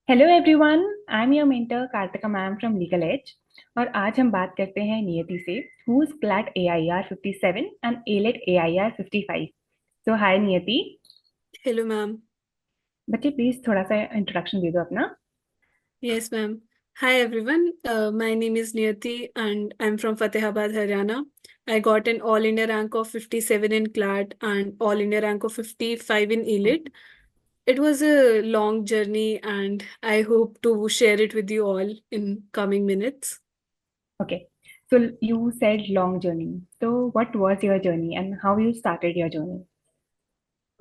Hello everyone, I am your mentor Kartika ma'am from legal edge. और आज हम बात करते हैं नियति से, who is CLAT AIR 57 and AILET AIR 55। So hi Niyati. Hello ma'am. बच्चे प्लीज थोड़ा सा इंट्रोडक्शन दे दो अपना। Yes, ma'am. Hi, everyone. My name is Niyati and I'm from Fatehabad, Haryana. I got an All India rank of 57 in CLAT and All India rank of 55 in AILET. It was a long journey and I hope to share it with you all in coming minutes. Okay, so you said long journey, तो what was your journey and how you started your journey?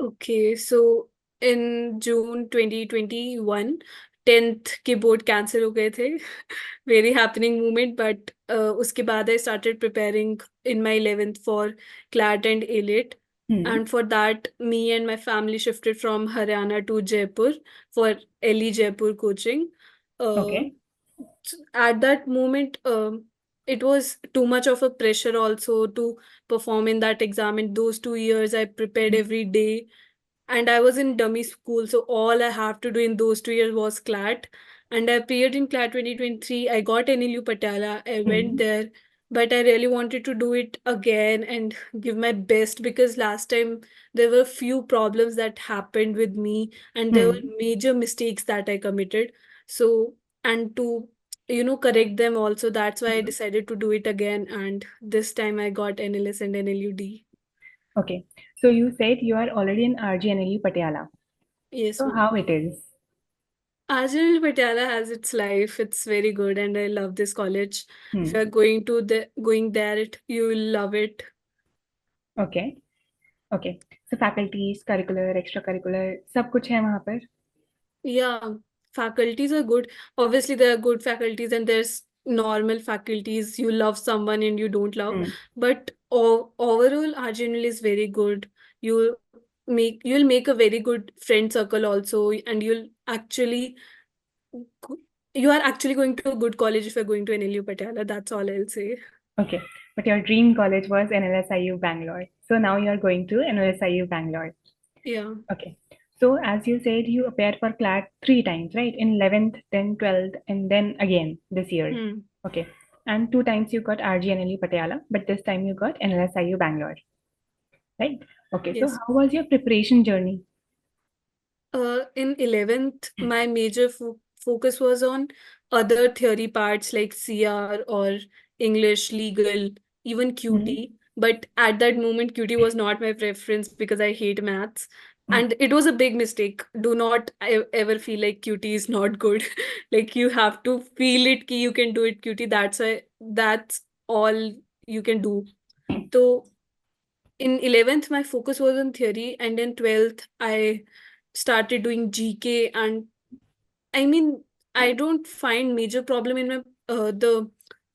Okay, so in June 2021, 10th के board cancel हो गए थे. Very happening moment, but उसके बाद I started preparing in my 11th for CLAT and AILET. Hmm. And for that, me and my family shifted from Haryana to Jaipur for LE Jaipur coaching. Okay. Uh, at that moment, it was too much of a pressure also to perform in that exam. In those 2 years, I prepared every day and I was in dummy school, so all I have to do in those 2 years was CLAT. And I appeared in CLAT 2023. I got NLU Patiala. I went hmm. there, but I really wanted to do it again and give my best because last time there were few problems that happened with me and there were hmm. major mistakes that I committed. So, and to correct them also, that's why I decided to do it again. And this time I got NLS and NLUD. Okay, so you said you are already in RGNUL Patiala. Yes, So ma'am. how it is? RGNUL Patiala has its life. It's very good, and I love this college. If hmm. you're going there, you will love it. Okay. Okay, so faculties, curricular, extra curricular सब कुछ है वहाँ पर? Yeah, faculties are good. Obviously, there are good faculties, and there's normal faculties. You love someone and you don't love, hmm. but overall, RGNUL is very good. You you'll make a very good friend circle also, and you are actually going to a good college if you're going to NLU Patiala. That's all I'll say. Okay, but your dream college was NLSIU Bangalore. So now you are going to NLSIU Bangalore. Yeah. Okay. So as you said, you appeared for CLAT three times, right? In 11th, then 12th, and then again this year. Hmm. Okay. And two times you got RGNLE Patiala, but this time you got NLSIU Bangalore, right? Okay. So Yes. how was your preparation journey? In 11th, my major focus was on other theory parts like CR or English, legal, even Hmm. QT. But at that moment, QT was not my preference because I hate maths. Hmm. And it was a big mistake. Do not ever feel like QT is not good. Like you have to feel it ki you can do it QT. That's all you can do. So in 11th, my focus was on theory, and in 12th, I started doing GK. And I mean, I don't find major problem in my the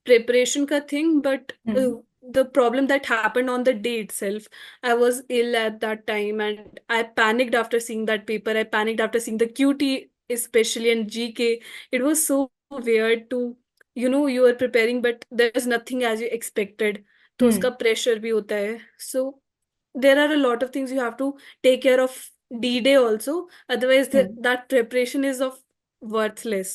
preparation ka thing, but Hmm. the problem that happened on the day itself. I was ill at that time, and I panicked after seeing that paper. I panicked after seeing the QT, especially in GK. It was so weird to, you are preparing, but there's nothing as you expected. तो Hmm. उसका pressure भी होता है. So there are a lot of things you have to take care of D-Day also. Otherwise, Hmm. that preparation is of worthless.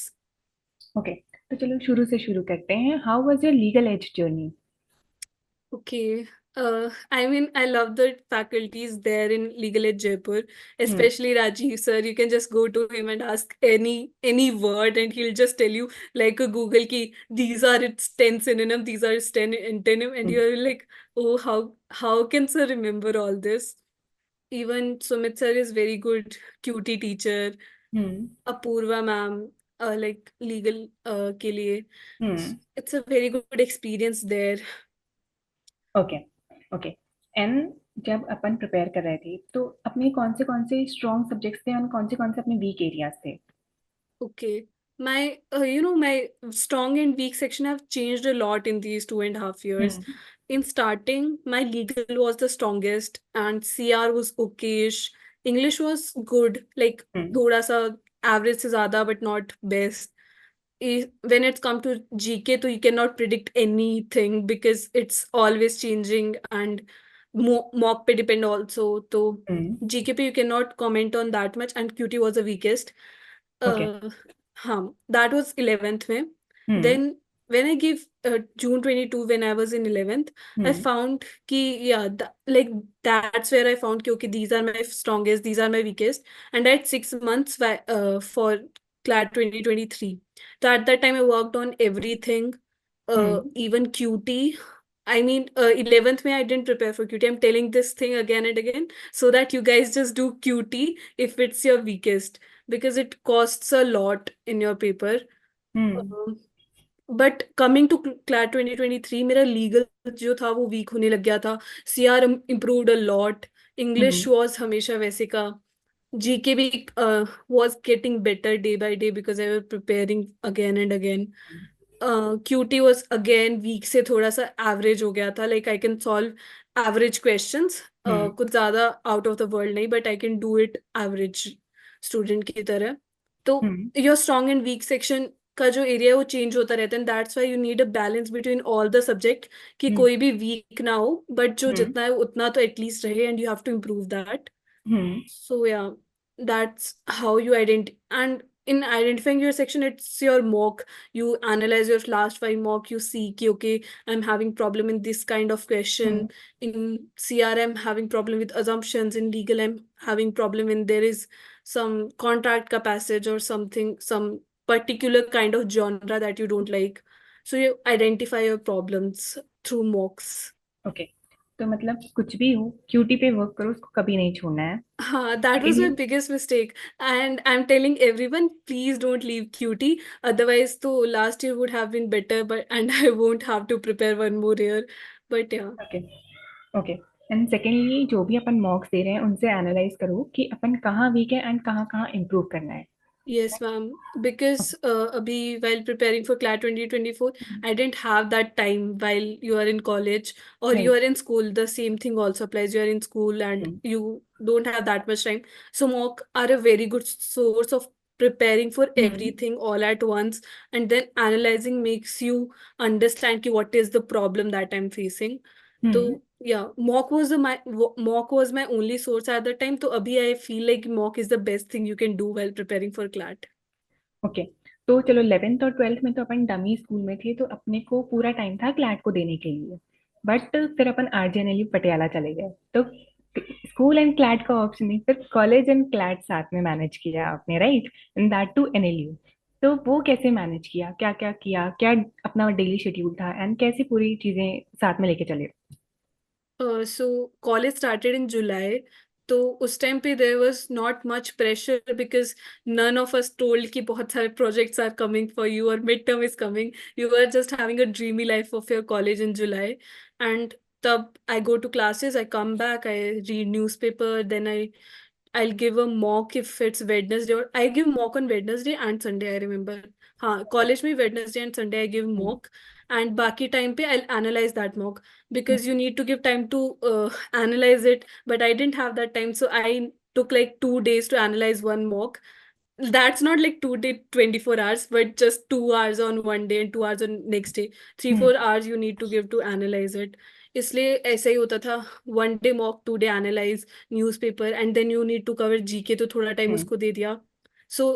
Okay. तो चलो शुरू से शुरू करते हैं. How was your legal edge journey? Okay. I mean, I love the faculties there in LegalEdge Jaipur, Hmm. especially Rajiv sir. You can just go to him and ask any word, and he'll just tell you like a Google key. These are its 10 synonym. These are its 10 antonym, and Hmm. you're like, oh, how can sir remember all this? Even Sumit sir is very good QT teacher. Hmm. Apurva ma'am, like legal के लिए. Hmm. It's a very good experience there. Okay. Okay. And जब अपन prepare कर रहे थे तो अपने कौन से स्ट्रॉन्ग सब्जेक्ट्स थे और कौन से अपने वीक एरियाज थे? Okay. My strong and weak section have changed a lot in these 2.5 years. Hmm. In starting, my legal was the strongest and CR was okayish. English was good, like hmm. thoda sa average se zyada, but not best. When it's come to GK, so you cannot predict anything because it's always changing and mock pe depend also. So hmm. GK pe you cannot comment on that much, and QT was the weakest. Okay. Uh, हाँ, that was 11th में. हम्म. Then when I gave June 22, when I was in 11th, I hmm. found कि yeah, like that's where I found कि okay, these are my strongest, these are my weakest, and I had 6 months for CLAT 2023. So at that time I worked on everything, hmm. even QT. I mean, 11th May I didn't prepare for QT. I'm telling this thing again and again so that you guys just do QT if it's your weakest, because it costs a lot in your paper. Hmm. But coming to CLAT 2023, मेरा legal जो था वो week होने लग गया था. CR improved a lot. English hmm. Was हमेशा वैसे का. जीके भी was getting better day by day because I were preparing again and again. QT was again weak से थोड़ा सा एवरेज हो गया था. Like I can solve average questions, hmm. कुछ ज्यादा आउट ऑफ द वर्ल्ड नहीं, but I can do it average student की तरह. तो hmm. Your strong and weak section का जो एरिया है वो चेंज होता रहता है. That's why you need a balance between all the subject, कि हम्म. कोई भी वीक ना हो बट जो हम्म. जितना है उतना तो एटलीस्ट रहे, and you have to improve that. Hmm. So yeah, that's how you identify. And in identifying your section, it's your mock. You analyze your last five mock. You see, ki, okay, I'm having problem in this kind of hmm. question. In CR, I'm having problem with assumptions. In legal, I'm having problem when there is some contract का passage or something, some particular kind of genre that you don't like. So you identify your problems through mocks. Okay. तो मतलब कुछ भी हो, cutie पे work करो, उसको कभी नहीं छोड़ना है. That was my secondly. biggest mistake. And I'm telling everyone, please don't leave QT. Otherwise, the last year would have been better, but and I won't have to prepare one more year. But yeah. Okay. Okay. And secondly, जो भी अपन मॉक्स दे रहे हैं उनसे analyse करो कि अपन कहाँ week है and कहाँ कहाँ इम्प्रूव करना है. Yes, ma'am. Because abhi, while preparing for CLAT 2024, I didn't have that time while you are in college or you right. are in school. The same thing also applies. You are in school and you don't have that much time. So mock are a very good source of preparing for everything all at once, and then analyzing makes you understand ki what is the problem that I'm facing. So yeah, mock was my only source at the time. So abhi I feel like mock is the best thing you can do while preparing for CLAT. Okay. तो चलो 11th और 12th में तो अपन dummy school में थे, तो अपने को पूरा टाइम था क्लैट को देने के लिए. बट फिर अपन आरजेएनएलयू पटियाला चले गए, तो स्कूल एंड क्लैट का ऑप्शन नहीं, फिर कॉलेज एंड क्लैट साथ में मैनेज किया आपने, right? And that to NLU. तो वो कैसे मैनेज किया, क्या क्या किया, क्या अपना डेली शेड्यूल था, एंड कैसे पूरी चीजें साथ में लेके चले? So college started in July. तो उस टाइम पे there was not much pressure because none of us told कि बहुत सारे projects are coming for you or midterm is coming. You were just having a dreamy life of your college in July. And तब I go to classes, I come back, I read newspaper, then I'll give a mock if it's Wednesday, or I give mock on Wednesday and Sunday, I remember. हाँ, college में Wednesday and Sunday I give mock, and बाकी time पे I'll analyze that mock, because you need to give time to analyze it. But I didn't have that time, so I took like 2 days to analyze one mock. That's not like 2 day 24 hours, but just 2 hours on one day and 2 hours on next day. 3 4 hours you need to give to analyze it. इसलिए ऐसा ही होता था. 1 day mock, 2 day analyze newspaper, and then you need to cover GK, तो थोड़ा time उसको दे दिया. So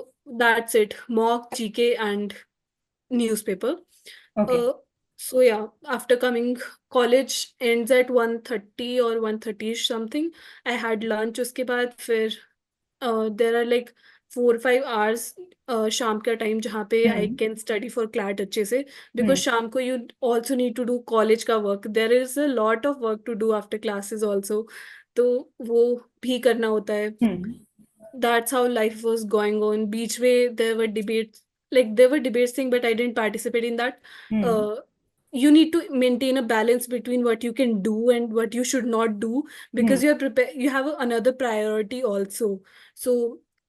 that's it, mock, GK and newspaper. Okay. uh, so yeah, after coming, college ends at 1:30 or 1:30 something. I had lunch, उसके बाद फिर there are like 4 5 hours शाम का time जहाँ पे I can study for CLAT अच्छे से. Because शाम को you also need to do college का work. There is a lot of work to do after classes also. तो वो भी करना होता है. That's how life was going on. Beach way, there were debates. Like there were debates thing, but I didn't participate in that. Uh, you need to maintain a balance between what you can do and what you should not do, because you're prepared. You have another priority also. So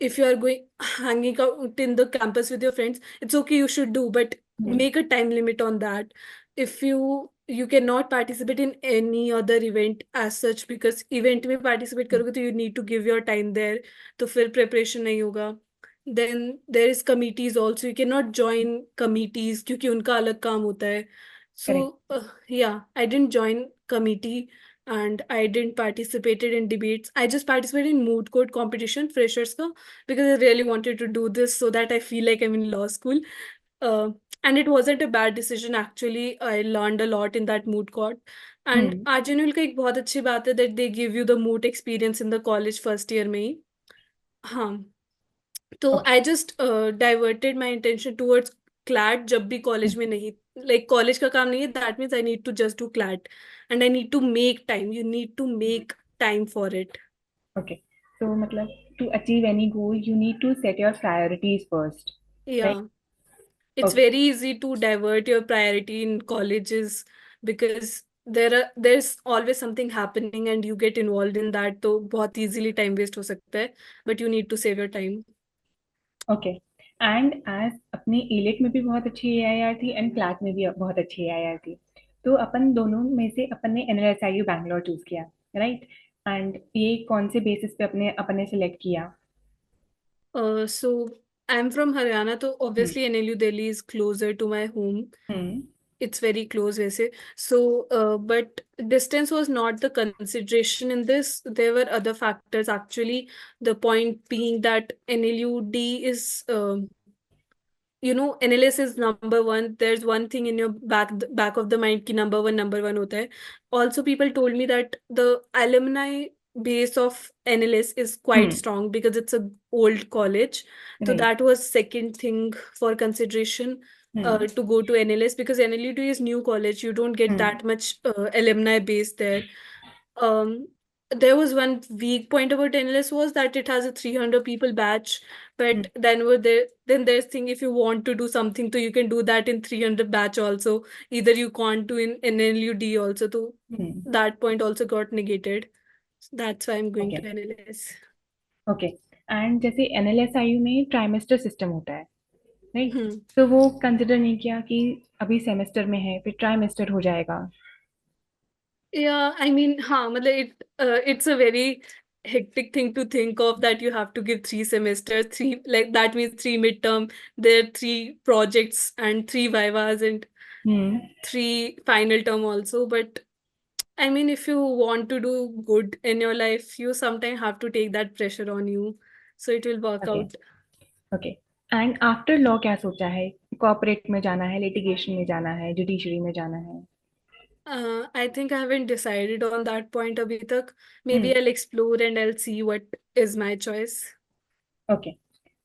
if you are going hanging out in the campus with your friends, it's okay. You should do, but make a time limit on that. If you cannot participate in any other event as such, because event में participate करोगे तो you need to give your time there, तो फिर preparation नहीं होगा. Then there is committees also. You can not join committees क्योंकि उनका अलग काम होता है. So correct. Yeah, I didn't join committee. and I didn't participated in debates. I just participated in moot court competition, freshers ka, because I really wanted to do this so that I feel like I'm in law school. Uh, and it wasn't a bad decision actually. I learned a lot in that moot court. And Hmm. RGNUL का एक बहुत अच्छी बात है that they give you the moot experience in the college first year में ही. हाँ. तो Okay. I just diverted my intention towards CLAT जब भी Hmm. कॉलेज में नहीं, लाइक कॉलेज का काम नहीं है, that means I need to just do CLAT and I need to make time, you need to make time for it. Okay. So, मतलब to achieve any goal, you need to set your priorities first, या right? It's Okay. Very easy to divert your priority in colleges because there's always something happening and you get involved in that, तो बहुत easily time waste हो सकता है, but you need to save your time. Okay and as अपने AILET में भी बहुत अच्छी एआईआर थी एंड क्लैट में भी बहुत अच्छी एआईआर थी, तो अपन दोनों में से अपन ने एनएलएसआईयू बैंगलोर चूज किया, राइट? एंड ये कौन से बेसिस पे अपने अपन ने सिलेक्ट किया? So I'm from Haryana, so hmm. obviously NLU Delhi is closer to my home. Hmm. It's very close, वैसे. So, but distance was not the consideration in this. There were other factors actually. The point being that NLUD is NLS is number one. There's one thing in your back of the mind ki number one hota hai. Also, people told me that the alumni base of NLS is quite hmm. strong because it's a old college. So right. that was second thing for consideration hmm. to go to NLS, because NLUD is new college. You don't get hmm. that much alumni base there. Um, there was one weak point about NLS was that it has a 300 people batch, hmm. but then there's thing, if you want to do something, so you can do that in 300 batch also. Either you can't do in NLUD also, so hmm. that point also got negated. That's why I'm going okay. to NLS. Okay. And जैसे NLSIU में trimester system होता है, right? Hmm. तो वो consider नहीं किया कि अभी सेमेस्टर में है फिर ट्राइमेस्टर हो जाएगा? Yeah, I mean, हाँ, मतलब it's a very hectic thing to think of that you have to give 3 semesters, three, like that means 3 midterm, there are 3 projects and 3 vivas and hmm. 3 final term also. But I mean, if you want to do good in your life, you sometimes have to take that pressure on you, so it will work okay. out. Okay. And after law क्या सोचा है? Corporate में जाना है, litigation में जाना है, judiciary में जाना है? I think I haven't decided on that point abhi tak. Hmm. Maybe I'll explore and I'll see what is my choice. Okay.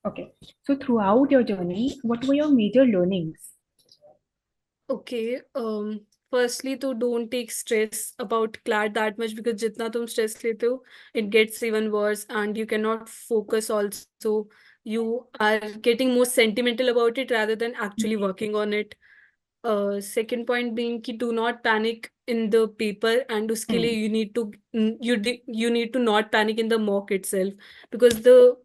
Okay. So throughout your journey what were your major learnings? Okay, firstly, तो don't take stress about CLAT that much, because जितना तुम stress लेते हो, it gets even worse and you cannot focus also. You are getting more sentimental about it rather than actually working on it. Second point being कि do not panic in the paper, and उसके लिए हम्म. you need to not panic in the mock itself, because the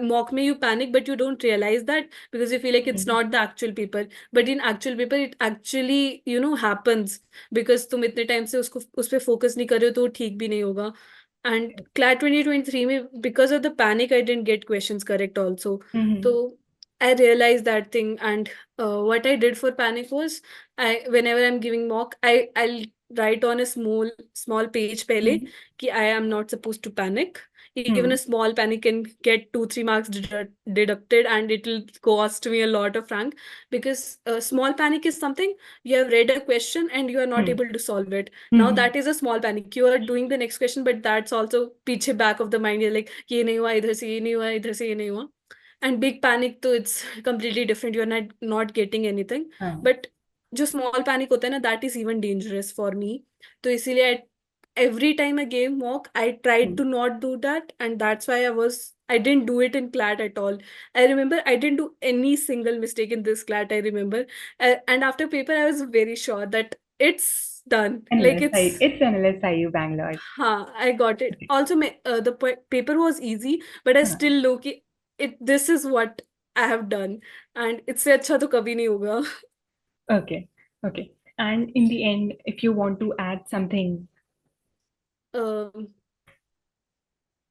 mock में you panic but you don't realize that, because you feel like it's hmm. not the actual paper, but in actual paper it actually happens, because तुम इतने time से उसको उस पे focus नहीं कर रहे हो, तो वो ठीक भी नहीं होगा. And CLAT 2023 में, because of the panic, I didn't get questions correct also. Hmm. So I realized that thing, and what I did for panic was, whenever I'm giving mock, I'll write on a small page पहले हम्म. कि I am not supposed to panic. Even hmm. a small panic can get 2-3 marks deducted, and it will cost me a lot of rank, because small panic is something you have read a question and you are not hmm. able to solve it. Now hmm. that is a small panic. You are doing the next question, but that's also पीछे back of the mind. You're like ये नहीं हुआ इधर से, ये नहीं हुआ इधर से, ये नहीं हुआ. And big panic, तो it's completely different. You're not getting anything. हाँ. But जो small panic होता है ना, that is even dangerous for me. तो इसीलिए every time I gave mock, I tried hmm. to not do that, and that's why I didn't do it in CLAT at all. I remember I didn't do any single mistake in this CLAT, I remember. And after paper, I was very sure that it's done. Like NLSI, it's NLSIU Bangalore. I got it. Also, the paper was easy, but I हाँ. still look it. This is what I have done, and इससे अच्छा तो कभी नहीं होगा. Okay. Okay. And in the end, if you want to add something. Um,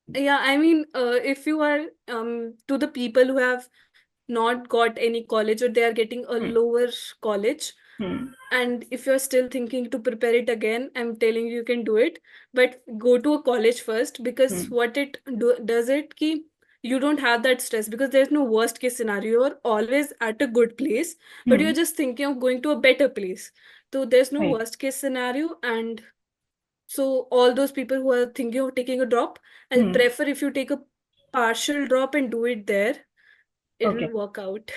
yeah, I mean, if you are to the people who have not got any college, or they are getting a Hmm. lower college, And if you're still thinking to prepare it again, I'm telling you, you can do it. But go to a college first, because what it does it ki you don't have that stress, because there's no worst case scenario. You're always at a good place, but you're just thinking of going to a better place. So there's no Right. worst case scenario. And so all those people who are thinking of taking a drop, I'll prefer if you take a partial drop and do it there, Okay. it'll work out.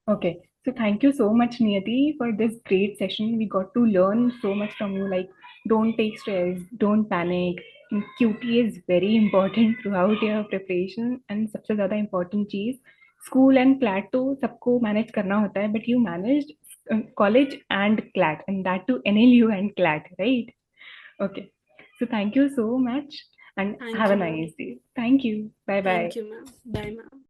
Okay. So thank you so much, Niyati, for this great session. We got to learn so much from you. Like, don't take stress, don't panic. And QT is very important throughout your preparation. And सबसे ज़्यादा important cheese, school and CLAT तो सबको manage करना होता है, but you managed college and CLAT, and that too NLU and CLAT, right? Okay. So thank you so much, and Thank have a you, ma'am. nice day. Thank you. Bye bye. Thank you, ma'am. Bye, ma'am.